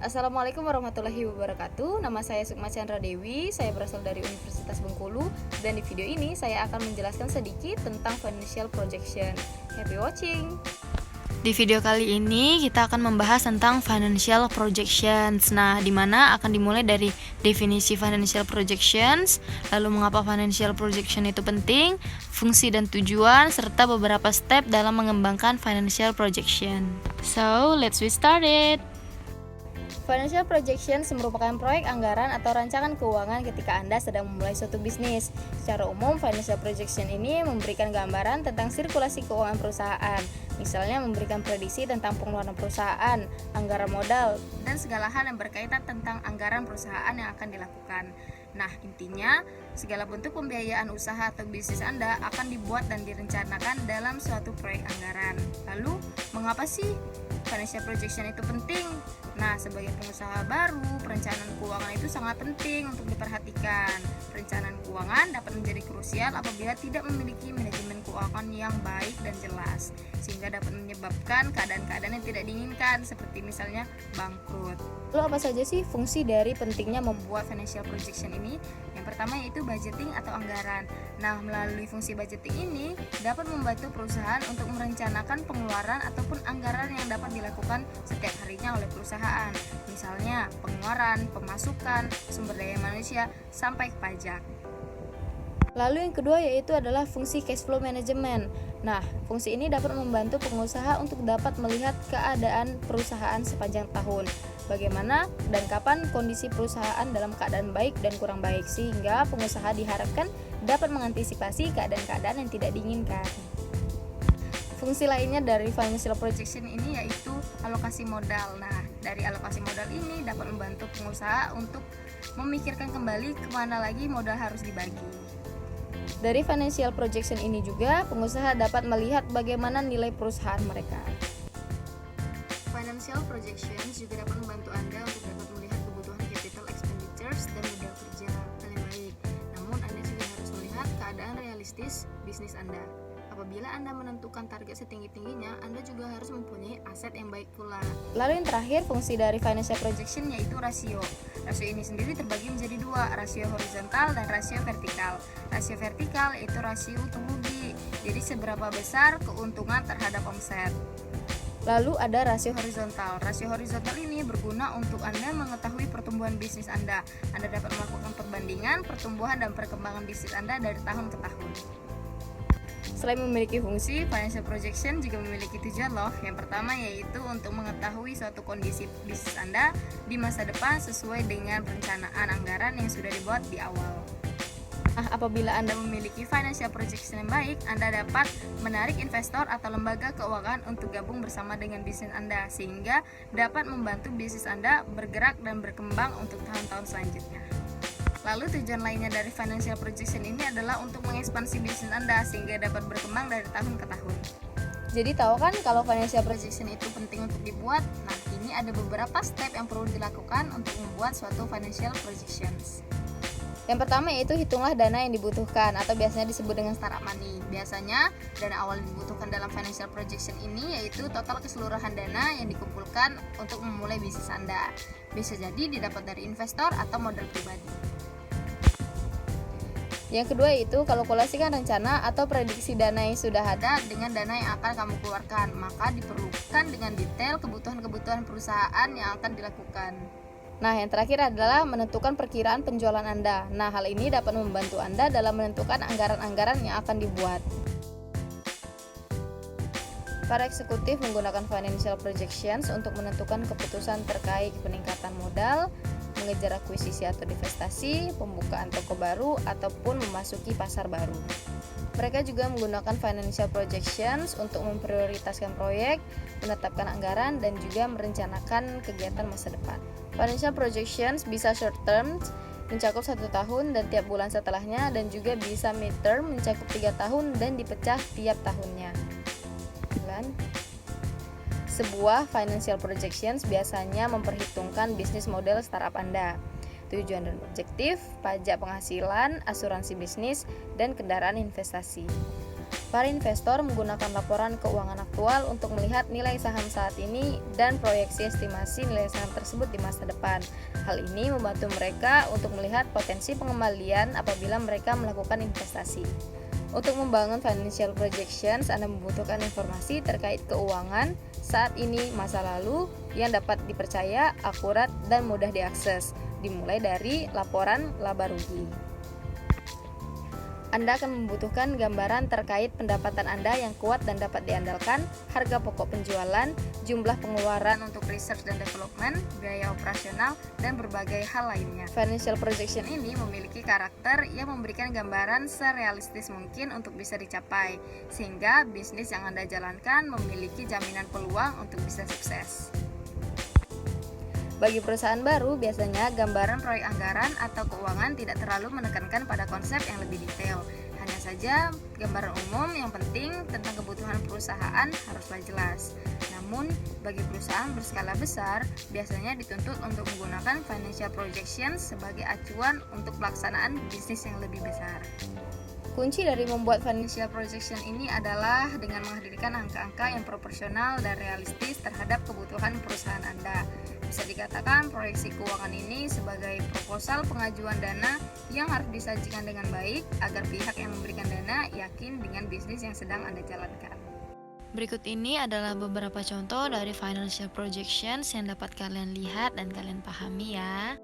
Assalamualaikum warahmatullahi wabarakatuh. Nama saya Sukma Chandra Dewi. Saya berasal dari Universitas Bengkulu. Dan di video ini saya akan menjelaskan sedikit tentang financial projection. Happy watching! Di video kali ini kita akan membahas tentang financial projections. Nah, di mana akan dimulai dari definisi financial projections, lalu mengapa financial projection itu penting, fungsi dan tujuan, serta beberapa step dalam mengembangkan financial projection. So, let's get started. Financial projections merupakan proyek anggaran atau rancangan keuangan ketika Anda sedang memulai suatu bisnis. Secara umum, financial projection ini memberikan gambaran tentang sirkulasi keuangan perusahaan. Misalnya memberikan prediksi tentang pengeluaran perusahaan, anggaran modal, dan segala hal yang berkaitan tentang anggaran perusahaan yang akan dilakukan. Nah, intinya, segala bentuk pembiayaan usaha atau bisnis Anda akan dibuat dan direncanakan dalam suatu proyek anggaran. Lalu, mengapa sih financial projection itu penting? Nah, sebagai pengusaha baru, perencanaan keuangan itu sangat penting untuk diperhatikan. Perencanaan keuangan dapat menjadi krusial apabila tidak memiliki manajemen keuangan yang baik dan jelas, sehingga dapat menyebabkan keadaan-keadaan yang tidak diinginkan, seperti misalnya bangkrut. Lalu apa saja sih fungsi dari pentingnya membuat financial projection ini? Yang pertama yaitu budgeting atau anggaran. Nah, melalui fungsi budgeting ini dapat membantu perusahaan untuk merencanakan pengeluaran ataupun anggaran yang dapat dilakukan setiap harinya oleh perusahaan. Misalnya pengeluaran, pemasukan, sumber daya manusia, sampai pajak. Lalu yang kedua yaitu adalah fungsi cash flow management. Nah, fungsi ini dapat membantu pengusaha untuk dapat melihat keadaan perusahaan sepanjang tahun. Bagaimana dan kapan kondisi perusahaan dalam keadaan baik dan kurang baik, sehingga pengusaha diharapkan dapat mengantisipasi keadaan-keadaan yang tidak diinginkan. Fungsi lainnya dari financial projection ini yaitu alokasi modal. Nah, dari alokasi modal ini dapat membantu pengusaha untuk memikirkan kembali kemana lagi modal harus dibagi. Dari financial projection ini juga, pengusaha dapat melihat bagaimana nilai perusahaan mereka. Financial projections juga dapat membantu Anda untuk dapat melihat kebutuhan capital expenditures dan modal kerja kalian baik. Namun, Anda juga harus melihat keadaan realistis bisnis Anda. Apabila Anda menentukan target setinggi-tingginya, Anda juga harus mempunyai aset yang baik pula. Lalu yang terakhir, fungsi dari financial projection yaitu rasio. Rasio ini sendiri terbagi menjadi dua, rasio horizontal dan rasio vertikal. Rasio vertikal yaitu rasio untung rugi, jadi seberapa besar keuntungan terhadap omset. Lalu ada rasio horizontal. Rasio horizontal ini berguna untuk Anda mengetahui pertumbuhan bisnis Anda. Anda dapat melakukan perbandingan pertumbuhan dan perkembangan bisnis Anda dari tahun ke tahun. Selain memiliki fungsi, financial projection juga memiliki tujuan loh. Yang pertama yaitu untuk mengetahui suatu kondisi bisnis Anda di masa depan sesuai dengan perencanaan anggaran yang sudah dibuat di awal. Nah, apabila Anda memiliki financial projection yang baik, Anda dapat menarik investor atau lembaga keuangan untuk gabung bersama dengan bisnis Anda, sehingga dapat membantu bisnis Anda bergerak dan berkembang untuk tahun-tahun selanjutnya. Lalu tujuan lainnya dari financial projection ini adalah untuk mengekspansi bisnis Anda sehingga dapat berkembang dari tahun ke tahun. Jadi tahu kan kalau financial projection itu penting untuk dibuat? Nah, ini ada beberapa step yang perlu dilakukan untuk membuat suatu financial projections. Yang pertama yaitu hitunglah dana yang dibutuhkan atau biasanya disebut dengan startup money. Biasanya dana awal yang dibutuhkan dalam financial projection ini yaitu total keseluruhan dana yang dikumpulkan untuk memulai bisnis Anda. Bisa jadi didapat dari investor atau modal pribadi. Yang kedua yaitu kalkulasikan rencana atau prediksi dana yang sudah ada dengan dana yang akan kamu keluarkan. Maka diperlukan dengan detail kebutuhan-kebutuhan perusahaan yang akan dilakukan. Nah, yang terakhir adalah menentukan perkiraan penjualan Anda. Nah, hal ini dapat membantu Anda dalam menentukan anggaran-anggaran yang akan dibuat. Para eksekutif menggunakan financial projections untuk menentukan keputusan terkait peningkatan modal, mengejar akuisisi atau divestasi, pembukaan toko baru, ataupun memasuki pasar baru. Mereka juga menggunakan financial projections untuk memprioritaskan proyek, menetapkan anggaran, dan juga merencanakan kegiatan masa depan. Financial projections bisa short term, mencakup 1 tahun dan tiap bulan setelahnya, dan juga bisa mid term, mencakup 3 tahun dan dipecah tiap tahunnya. Sebuah financial projections biasanya memperhitungkan bisnis model startup Anda, tujuan dan objektif, pajak penghasilan, asuransi bisnis, dan kendaraan investasi. Para investor menggunakan laporan keuangan aktual untuk melihat nilai saham saat ini dan proyeksi estimasi nilai saham tersebut di masa depan. Hal ini membantu mereka untuk melihat potensi pengembalian apabila mereka melakukan investasi. Untuk membangun financial projections, Anda membutuhkan informasi terkait keuangan saat ini masa lalu yang dapat dipercaya, akurat, dan mudah diakses, dimulai dari laporan laba rugi. Anda akan membutuhkan gambaran terkait pendapatan Anda yang kuat dan dapat diandalkan, harga pokok penjualan, jumlah pengeluaran untuk research dan development, biaya operasional, dan berbagai hal lainnya. Financial projection ini memiliki karakter yang memberikan gambaran serealistis mungkin untuk bisa dicapai, sehingga bisnis yang Anda jalankan memiliki jaminan peluang untuk bisa sukses. Bagi perusahaan baru, biasanya gambaran proyek anggaran atau keuangan tidak terlalu menekankan pada konsep yang lebih detail. Hanya saja, gambaran umum yang penting tentang kebutuhan perusahaan haruslah jelas. Namun, bagi perusahaan berskala besar, biasanya dituntut untuk menggunakan financial projections sebagai acuan untuk pelaksanaan bisnis yang lebih besar. Kunci dari membuat financial projection ini adalah dengan menghadirkan angka-angka yang proporsional dan realistis terhadap kebutuhan perusahaan Anda. Bisa dikatakan proyeksi keuangan ini sebagai proposal pengajuan dana yang harus disajikan dengan baik agar pihak yang memberikan dana yakin dengan bisnis yang sedang Anda jalankan. Berikut ini adalah beberapa contoh dari financial projections yang dapat kalian lihat dan kalian pahami ya.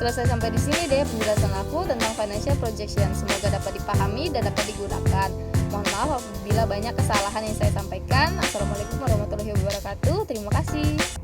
Selesai sampai di sini deh penjelasan aku tentang financial projection. Semoga dapat dipahami dan dapat digunakan. Mohon maaf apabila banyak kesalahan yang saya sampaikan. Assalamualaikum warahmatullahi wabarakatuh. Terima kasih.